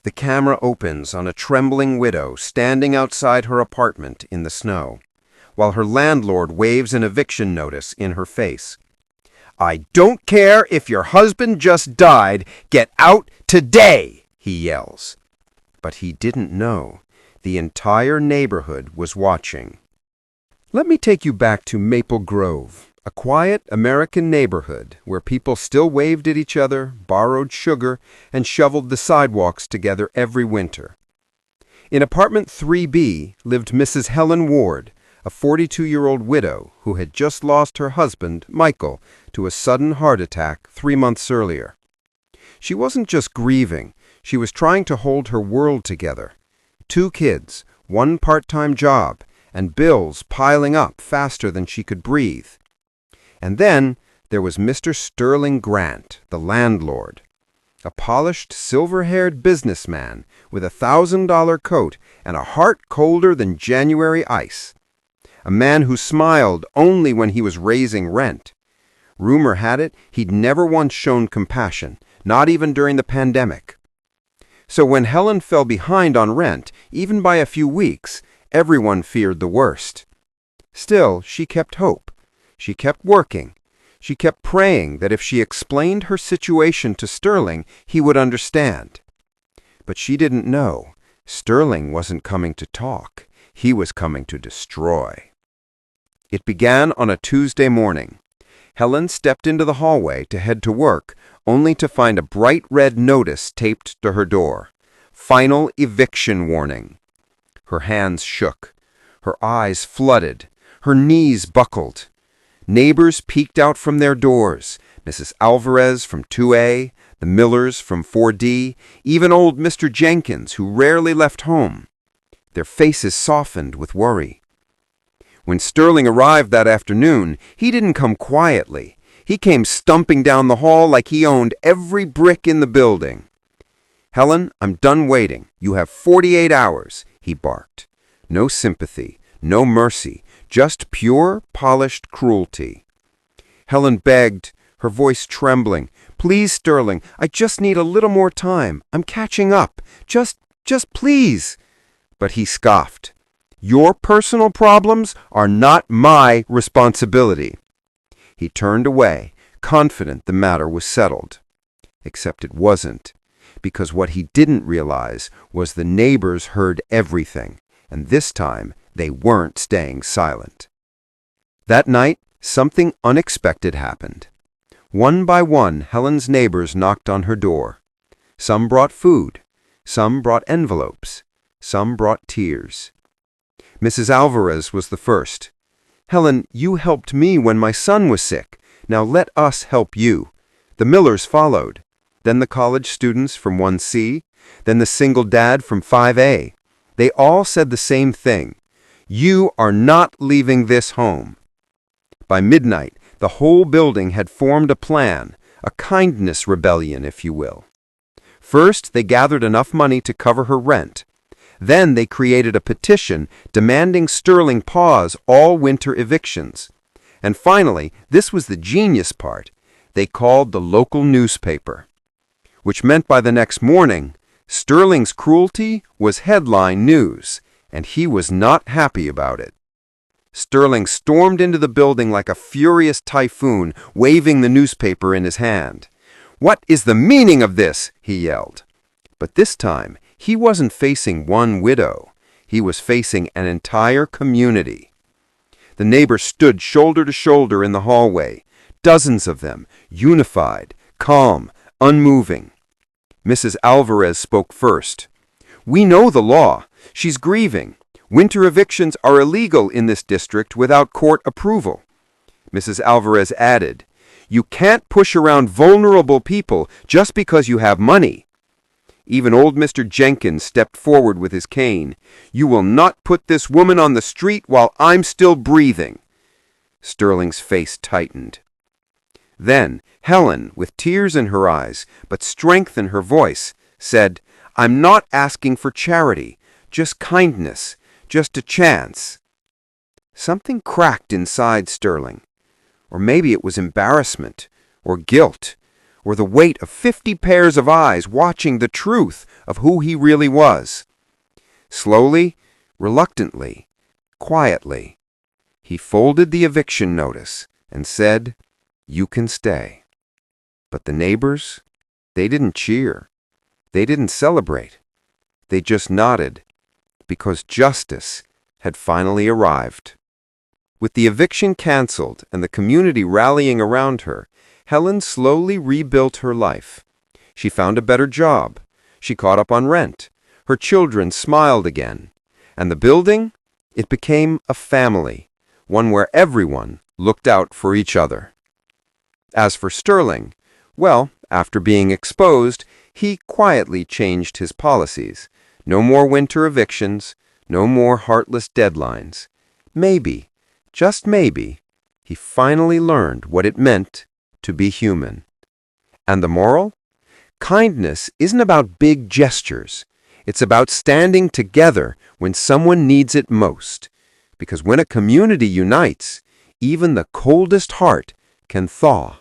The camera opens on a trembling widow standing outside her apartment in the snow, while her landlord waves an eviction notice in her face. "I don't care if your husband just died, get out today!" he yells. But he didn't know. The entire neighborhood was watching. Let me take you back to Maple Grove, a quiet American neighborhood where people still waved at each other, borrowed sugar, and shoveled the sidewalks together every winter. In apartment 3B lived Mrs. Helen Ward, a 42-year-old widow who had just lost her husband, Michael, to a sudden heart attack 3 months earlier. She wasn't just grieving, she was trying to hold her world together. 2 kids, 1 part-time job, and bills piling up faster than she could breathe. And then there was Mr. Sterling Grant, the landlord, a polished, silver-haired businessman with a $1,000 coat and a heart colder than January ice. A man who smiled only when he was raising rent. Rumor had it he'd never once shown compassion, not even during the pandemic. So when Helen fell behind on rent, even by a few weeks, everyone feared the worst. Still, she kept hope. She kept working. She kept praying that if she explained her situation to Sterling, he would understand. But she didn't know. Sterling wasn't coming to talk. He was coming to destroy. It began on a Tuesday morning. Helen stepped into the hallway to head to work, only to find a bright red notice taped to her door. Final eviction warning. Her hands shook. Her eyes flooded. Her knees buckled. Neighbors peeked out from their doors. Mrs. Alvarez from 2A, the Millers from 4D, even old Mr. Jenkins, who rarely left home. Their faces softened with worry. When Sterling arrived that afternoon, he didn't come quietly. He came stumping down the hall like he owned every brick in the building. "Helen, I'm done waiting. You have 48 hours, he barked. No sympathy, no mercy, just pure, polished cruelty. Helen begged, her voice trembling. "Please, Sterling, I just need a little more time. I'm catching up. Just please." But he scoffed. "Your personal problems are not my responsibility." He turned away, confident the matter was settled. Except it wasn't, because what he didn't realize was the neighbors heard everything, and this time they weren't staying silent. That night, something unexpected happened. One by one, Helen's neighbors knocked on her door. Some brought food. Some brought envelopes. Some brought tears. Mrs. Alvarez was the first. "Helen, you helped me when my son was sick. Now let us help you." The Millers followed. Then the college students from 1C. Then the single dad from 5A. They all said the same thing. "You are not leaving this home." By midnight, the whole building had formed a plan, a kindness rebellion, if you will. First, they gathered enough money to cover her rent. Then they created a petition demanding Sterling pause all winter evictions. And finally, this was the genius part, they called the local newspaper. Which meant by the next morning, Sterling's cruelty was headline news, and he was not happy about it. Sterling stormed into the building like a furious typhoon, waving the newspaper in his hand. "What is the meaning of this?" he yelled. But this time, he wasn't facing one widow. He was facing an entire community. The neighbors stood shoulder to shoulder in the hallway, dozens of them, unified, calm, unmoving. Mrs. Alvarez spoke first. "We know the law. She's grieving. Winter evictions are illegal in this district without court approval." Mrs. Alvarez added, "You can't push around vulnerable people just because you have money." Even old Mr. Jenkins stepped forward with his cane. "You will not put this woman on the street while I'm still breathing." Sterling's face tightened. Then Helen, with tears in her eyes, but strength in her voice, said, "I'm not asking for charity, just kindness, just a chance." Something cracked inside Sterling. Or maybe it was embarrassment, or guilt, or the weight of 50 pairs of eyes watching the truth of who he really was. Slowly, reluctantly, quietly, he folded the eviction notice and said, "You can stay." But the neighbors, they didn't cheer. They didn't celebrate. They just nodded, because justice had finally arrived. With the eviction canceled and the community rallying around her, Helen slowly rebuilt her life. She found a better job. She caught up on rent. Her children smiled again. And the building? It became a family, one where everyone looked out for each other. As for Sterling, well, after being exposed, he quietly changed his policies. No more winter evictions, no more heartless deadlines. Maybe, just maybe, he finally learned what it meant to be human. And the moral? Kindness isn't about big gestures. It's about standing together when someone needs it most. Because when a community unites, even the coldest heart can thaw.